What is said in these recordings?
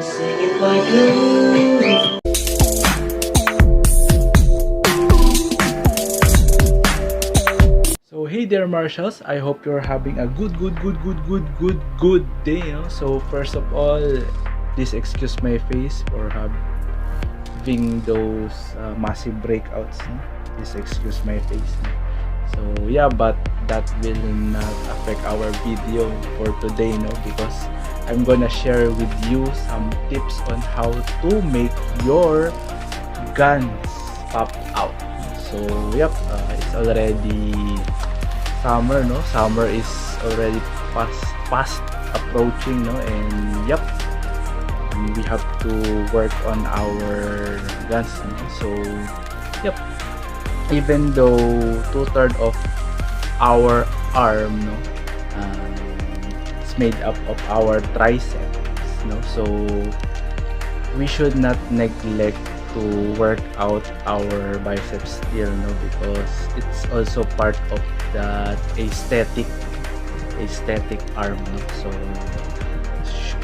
sing it like you. So hey there Marshals, I hope you're having a good day, no? So first of all, please excuse my face for having those massive breakouts, no? Please excuse my face, no? So yeah, but that will not affect our video for today, no? Because I'm gonna share with you some tips on how to make your guns pop out. So yep, it's already summer, no? Summer is already fast approaching, no? And yep, we have to work on our guns, no? So yep, even though 2/3 of our arm, no, it's made up of our triceps, no? So we should not neglect to work out our biceps still, no, because it's also part of that aesthetic arm, no? So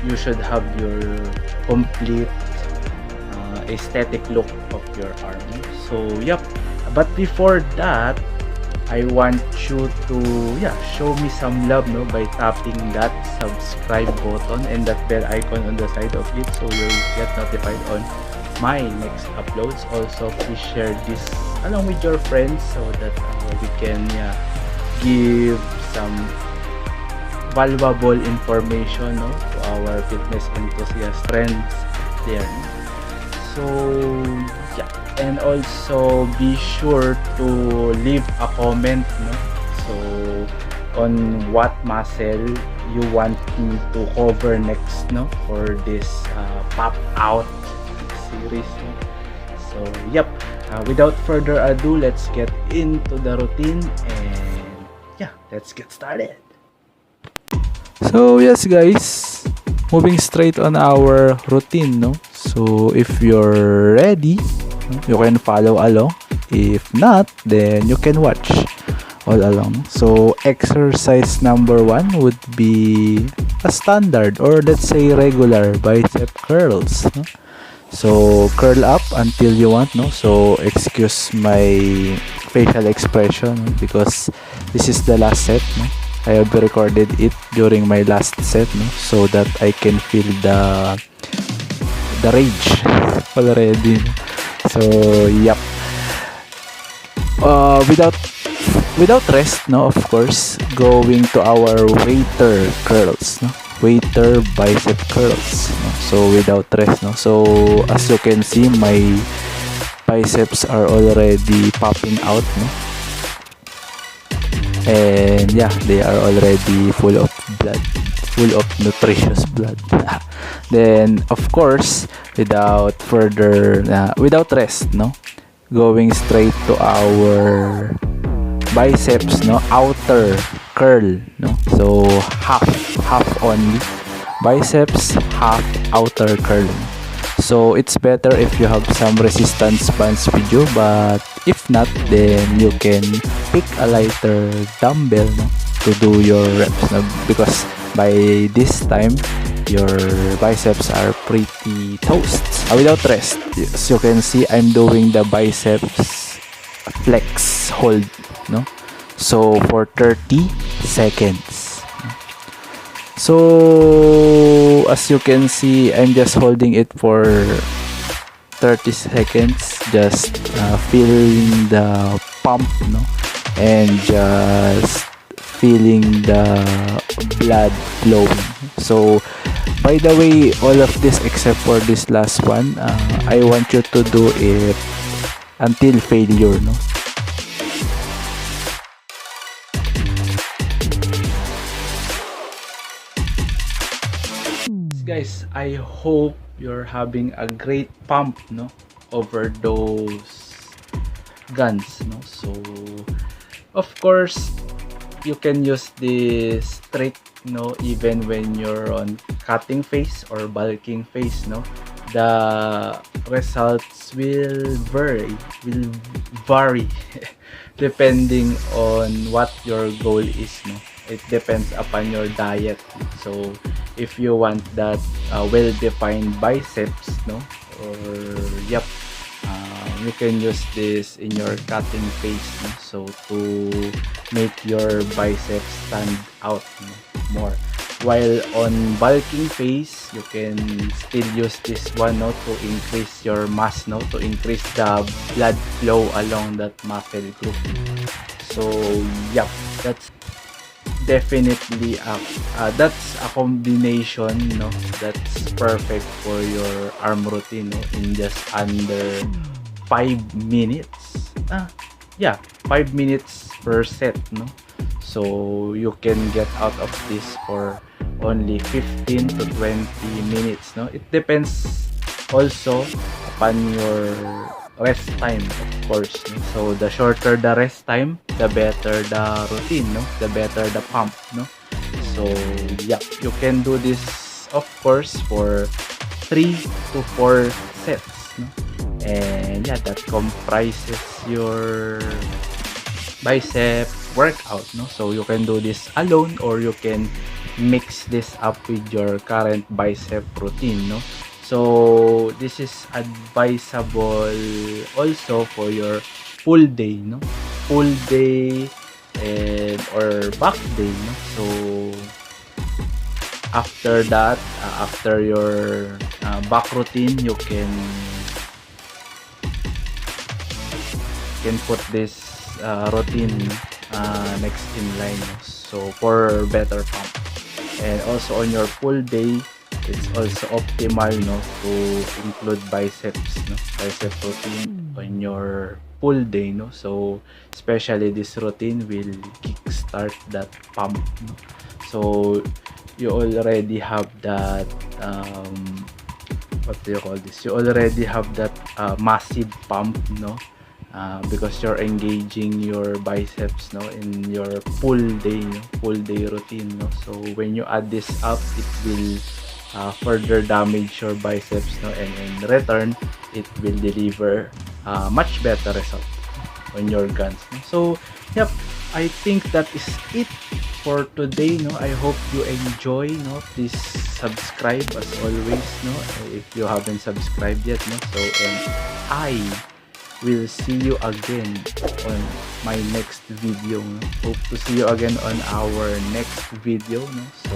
you should have your complete aesthetic look of your arm, no? So yep, but before that I want you to show me some love, no, by tapping that subscribe button and that bell icon on the side of it, so you'll get notified on my next uploads. Also, please share this along with your friends so that we can give some valuable information, no, to our fitness enthusiast friends there. So yeah, and also be sure to leave a comment, no, so on what muscle you want me to cover next, no, for this pop out series, no? So yep, without further ado, let's get into the routine and yeah, let's get started. So yes guys, moving straight on our routine, no? So if you're ready, you can follow along. If not, then you can watch all along. So exercise number 1 would be a standard, or let's say regular bicep curls, no? So curl up until you want, no? So excuse my facial expression, no? Because this is the last set, no? I have recorded it during my last set, no? So that I can feel the rage already. So yep, without rest, no, of course, going to our waiter curls, no, waiter bicep curls, no? So without rest, no. So as you can see, my biceps are already popping out, no, and yeah, they are already full of blood, full of nutritious blood. Then of course, without rest, no, going straight to our biceps, no, outer curl, no. So half only biceps, half outer curl. So it's better if you have some resistance bands with you, but if not, then you can pick a lighter dumbbell, no, to do your reps, no, because by this time your biceps are pretty toast. Without rest, as you can see, I'm doing the biceps flex hold, no, so for 30 seconds. So as you can see, I'm just holding it for 30 seconds, just feeling the pump, no, and just feeling the blood flowing. So by the way, all of this except for this last one, I want you to do it until failure, no. Guys, I hope you're having a great pump, no, over those guns, no. So of course you can use this trick, no, even when you're on cutting phase or bulking phase, no. The results will vary depending on what your goal is, no, It depends upon your diet. So if you want that well-defined biceps, no, or yep, you can use this in your cutting phase, no? So to make your biceps stand out, no, more. While on bulking phase, you can still use this one, no, to increase your mass, no, to increase the blood flow along that muscle group. So yep, that's definitely that's a combination, no, that's perfect for your arm routine, no, in just under 5 minutes. Yeah, 5 minutes per set, no. So you can get out of this for only 15 to 20 minutes, no. It depends also upon your rest time, of course, no? So the shorter the rest time, the better the routine, no, the better the pump, no. So yeah, you can do this, of course, for 3 to 4 sets, no. And yeah, that comprises your bicep workout, no. So you can do this alone, or you can mix this up with your current bicep routine, no. So this is advisable also for your full day, no, full day and or back day, no. So after that, after your back routine, you can put this routine next in line, no? So for better pump. And also on your full day, it's also optimal, no, to include biceps, no, bicep routine on your full day, no. So especially this routine will kickstart that pump, no. So you already have that what do you call this, you already have that massive pump, no, because you're engaging your biceps, no, in your full day, no, full day routine, no. So when you add this up, it will further damage your biceps, no, and in return it will deliver much better result on your guns, no? So yep, I think that is it for today, no. I hope you enjoy, no. Please subscribe as always, no, if you haven't subscribed yet, no. So and I will see you again on my next video, no? Hope to see you again on our next video, no? So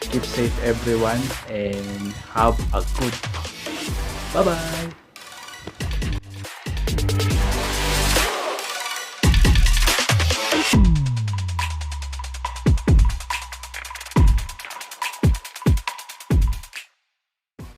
keep safe everyone and have a good bye bye.